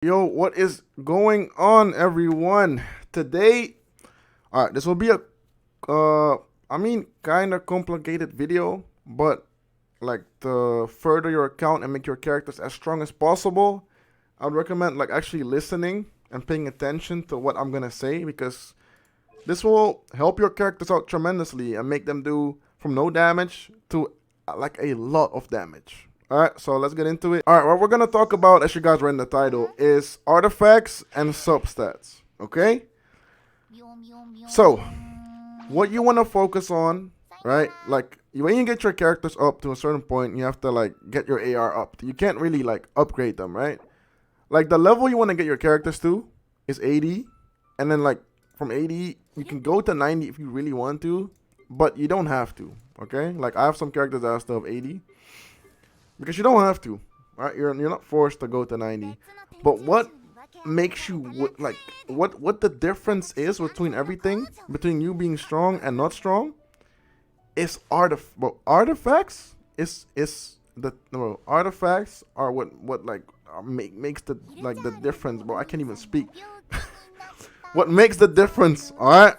Yo, what is going on, everyone? Today, alright, this will be a, kind of complicated video, but like to further your account and make your characters as strong as possible, I would recommend like actually listening and paying attention to what I'm gonna say because this will help your characters out tremendously and make them do from no damage to like a lot of damage. Alright, so let's get into it. Alright, what we're gonna talk about, as you guys read in the title, is artifacts and substats. Okay? So, what you wanna focus on, right? Like, when you get your characters up to a certain point, you have to like get your AR up. You can't really like upgrade them, right? Like the level you wanna get your characters to is 80, and then like from 80, you can go to 90 if you really want to, but you don't have to, okay? Like I have some characters that are still have 80, because you don't have to, right? You're not forced to go to 90. But what makes you, what the difference is between everything, between you being strong and not strong, is artifacts artifacts are what like makes the like the difference, bro. I can't even speak. What makes the difference, alright?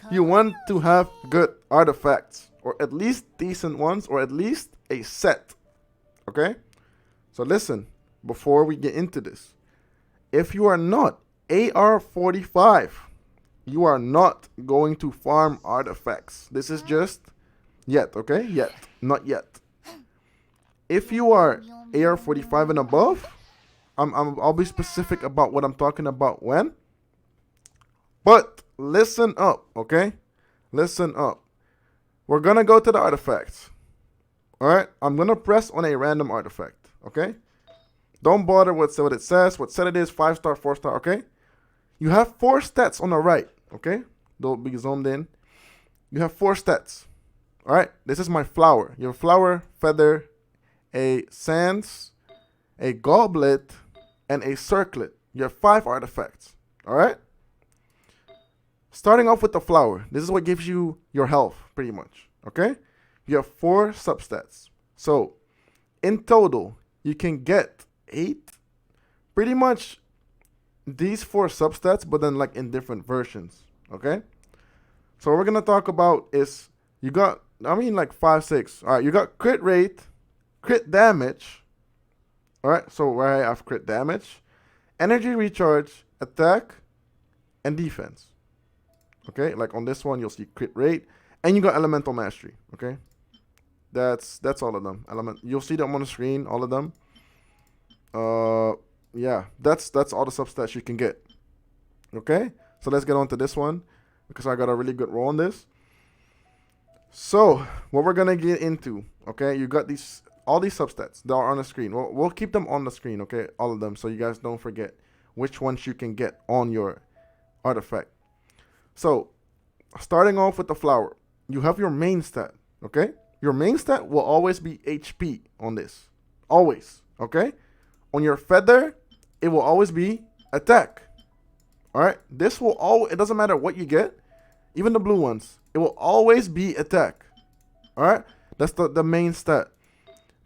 You want to have good artifacts, or at least decent ones, or at least a set. Okay? So listen, before we get into this, if you are not AR-45, you are not going to farm artifacts. This is just yet, okay? Yet, not yet. If you are AR-45 and above, I'll be specific about what I'm talking about when. But listen up, okay? Listen up. We're gonna go to the artifacts. Alright? I'm gonna press on a random artifact, okay? Don't bother with what it says, what set it is, 5-star, 4-star, okay? You have 4 stats on the right, okay? Don't be zoomed in. You have 4 stats. Alright? This is my flower. You have flower, feather, a sands, a goblet, and a circlet. You have 5 artifacts. Alright? Starting off with the flower, this is what gives you your health, pretty much, okay? You have 4 substats. So, in total, you can get 8, pretty much these 4 substats, but then like in different versions, okay? So what we're going to talk about is, you got, like 5, 6. All right, you got crit rate, crit damage, all right? So where I have crit damage, energy recharge, attack, and defense. Okay, like on this one, you'll see crit rate, and you got elemental mastery. Okay, that's all of them. You'll see them on the screen, all of them. Yeah, that's all the substats you can get. Okay, so let's get on to this one because I got a really good roll on this. So what we're gonna get into, okay? You got all these substats that are on the screen. We'll keep them on the screen, okay? All of them, so you guys don't forget which ones you can get on your artifact. So, starting off with the flower, you have your main stat, okay? Your main stat will always be HP on this. Always, okay? On your feather, it will always be attack. Alright? This will it doesn't matter what you get, even the blue ones, it will always be attack. Alright? That's the main stat.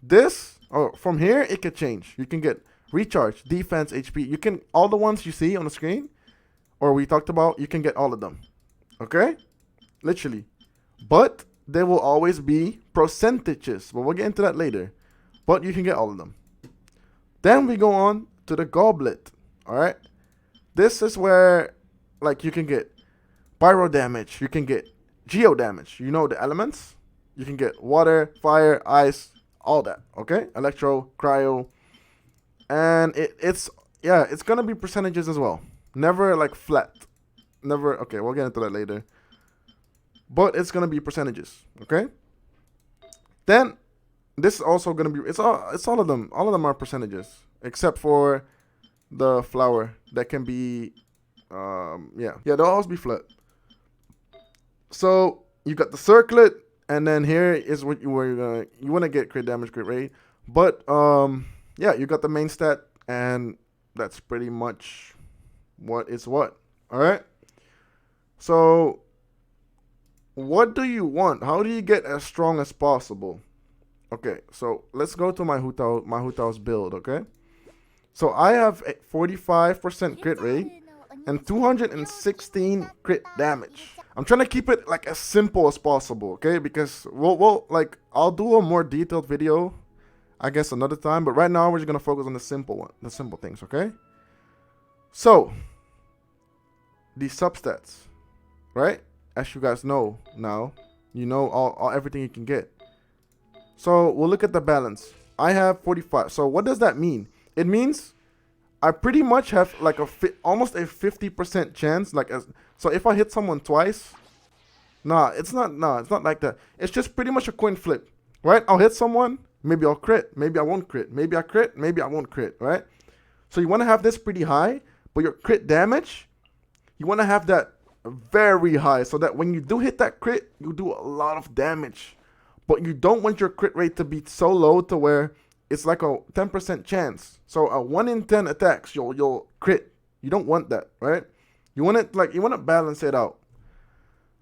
This, from here, it can change. You can get recharge, defense, HP. You can, all the ones you see on the screen, or we talked about, you can get all of them. Okay? Literally. But they will always be percentages. But we'll get into that later. But you can get all of them. Then we go on to the goblet. Alright? This is where like you can get pyro damage. You can get geo damage. You know the elements. You can get water, fire, ice, all that. Okay? Electro, cryo. And it's gonna be percentages as well. Never like flat. Never. Okay, we'll get into that later. But it's gonna be percentages. Okay. Then this is also gonna be. It's all of them. All of them are percentages, except for the flower that can be. They'll always be flat. So you got the circlet, and then here is where you want to get crit damage, crit rate. But you got the main stat, and that's pretty much what is what. All right. So what do you want? How do you get as strong as possible? Okay, so let's go to my Hutao's build, okay? So I have a 45% crit rate and 216 crit damage. I'm trying to keep it like as simple as possible, okay? Because we'll like I'll do a more detailed video, I guess another time. But right now we're just gonna focus on the simple things, okay? So these substats, right? As you guys know now, you know all everything you can get. So we'll look at the balance. I have 45. So what does that mean? It means I pretty much have like almost a 50% chance. So if I hit someone twice, it's not like that. It's just pretty much a coin flip, right? I'll hit someone, maybe I'll crit, maybe I won't crit, maybe I crit, maybe I won't crit, right? So you want to have this pretty high, but your crit damage, you want to have that very high so that when you do hit that crit, you do a lot of damage. But you don't want your crit rate to be so low to where it's like a 10% chance. So a 1 in 10 attacks, you'll crit. You don't want that, right? You want to balance it out.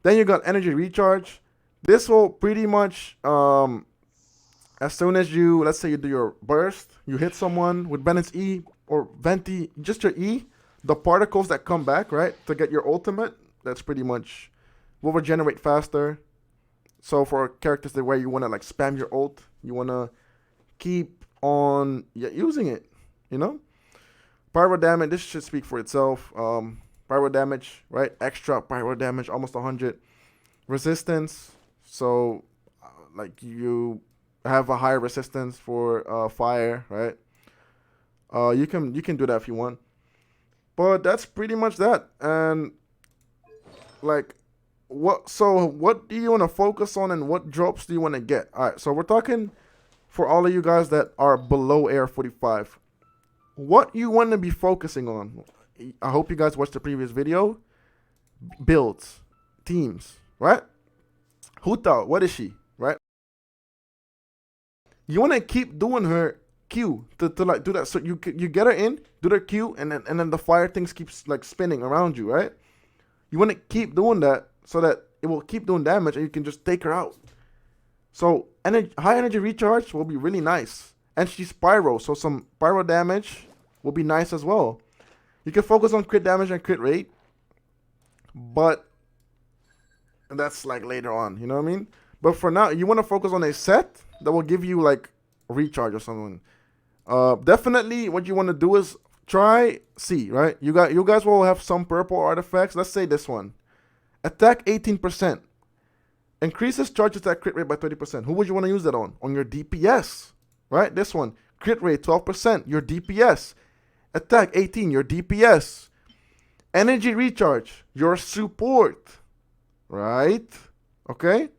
Then you got energy recharge. This will pretty much as soon as let's say you do your burst, you hit someone with Bennett's E or Venti, just your E, the particles that come back, right, to get your ultimate, that's pretty much will regenerate faster. So for characters that where you want to like spam your ult, you want to keep on using it, you know? Pyro damage, this should speak for itself. Pyro damage, right? Extra pyro damage, almost 100. Resistance, so like you have a higher resistance for fire, right? You can do that if you want. But that's pretty much that. And like what do you want to focus on and what drops do you want to get? All right, so we're talking for all of you guys that are below AR 45. What you want to be focusing on? I hope you guys watched the previous video. Builds, teams, right? Huta, what is she, right? You want to keep doing her Q to like do that. So you get her in, do their Q, and then the fire things keeps like spinning around you, right? You want to keep doing that so that it will keep doing damage and you can just take her out. So high energy recharge will be really nice. And she's Pyro, so some Pyro damage will be nice as well. You can focus on crit damage and crit rate, but that's like later on, you know what I mean? But for now, you want to focus on a set that will give you like recharge or something. Definitely what you want to do is try C, right? You guys will have some purple artifacts. Let's say this one. Attack 18%. Increases charge attack crit rate by 30%. Who would you want to use that on? On your DPS, right? This one. Crit rate 12%. Your DPS. Attack 18. Your DPS. Energy recharge. Your support. Right? Okay?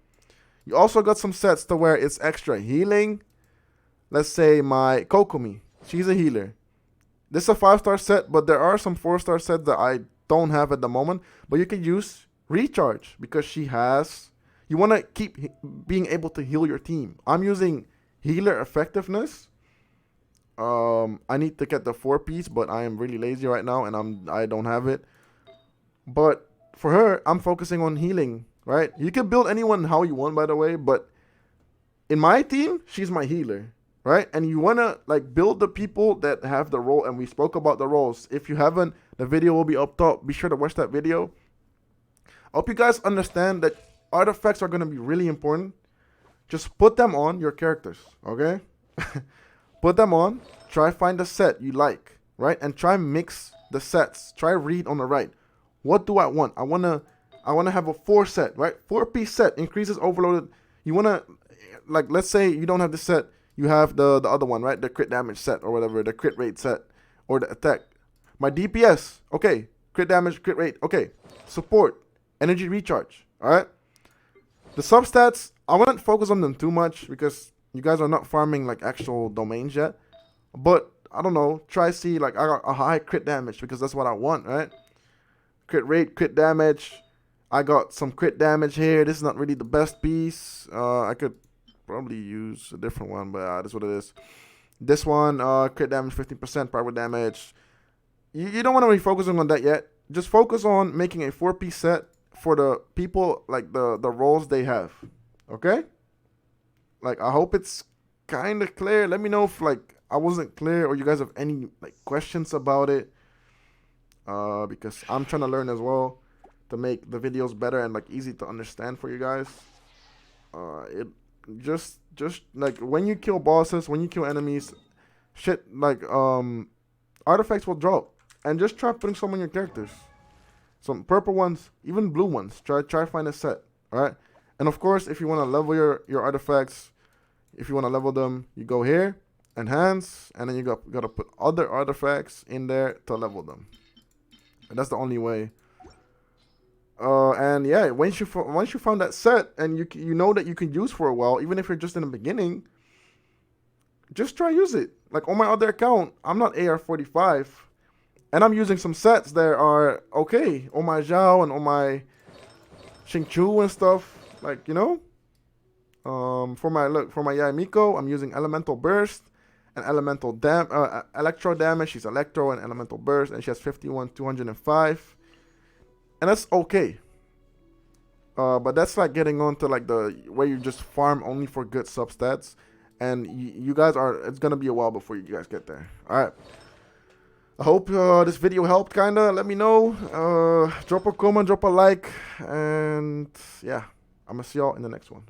You also got some sets to where it's extra healing. Let's say my Kokomi. She's a healer. This is a 5-star set, but there are some 4-star sets that I don't have at the moment. But you can use recharge because she has... You want to keep being able to heal your team. I'm using healer effectiveness. I need to get the 4-piece, but I am really lazy right now and I don't have it. But for her, I'm focusing on healing, right? You can build anyone how you want, by the way, but in my team, she's my healer, right? And you want to like build the people that have the role, and we spoke about the roles. If you haven't, the video will be up top. Be sure to watch that video. I hope you guys understand that artifacts are going to be really important. Just put them on your characters, okay? Put them on. Try find a set you like, right? And try mix the sets. Try read on the right. What do I want? I want to have a 4 set, right? 4-piece set increases overloaded. You want to, like, let's say you don't have the set. You have the other one, right? The crit damage set or whatever. The crit rate set or the attack. My DPS, okay. Crit damage, crit rate, okay. Support, energy recharge, all right? The substats, I wouldn't focus on them too much because you guys are not farming like actual domains yet. But I don't know, try see like I got a high crit damage because that's what I want, right? Crit rate, crit damage. I got some crit damage here. This is not really the best piece. I could probably use a different one, but that's what it is. This one, crit damage 15%, pyro damage. You don't want to be focusing on that yet. Just focus on making a 4-piece set for the people, like the roles they have, okay? Like, I hope it's kind of clear. Let me know if like I wasn't clear or you guys have any like questions about it, because I'm trying to learn as well to make the videos better and like easy to understand for you guys. It just like when you kill bosses, when you kill enemies, shit like artifacts will drop, and just try putting some on your characters. Some purple ones, even blue ones. Try find a set. All right, and of course, if you want to level your artifacts, if you want to level them, you go here, enhance, and then you gotta put other artifacts in there to level them. And that's the only way. And yeah, once you found that set and you know that you can use for a while, even if you're just in the beginning, just try use it. Like on my other account, I'm not AR45, and I'm using some sets that are okay on my Zhao and on my Xingqiu and stuff. Like, you know, for my Yaimiko, I'm using elemental burst and electro damage. She's electro and elemental burst, and she has 51, 205, and that's okay. But that's like getting on to like the where you just farm only for good substats, and you guys are. It's gonna be a while before you guys get there. All right. I hope this video helped, kinda. Let me know. Drop a comment, drop a like, and yeah, I'm gonna see y'all in the next one.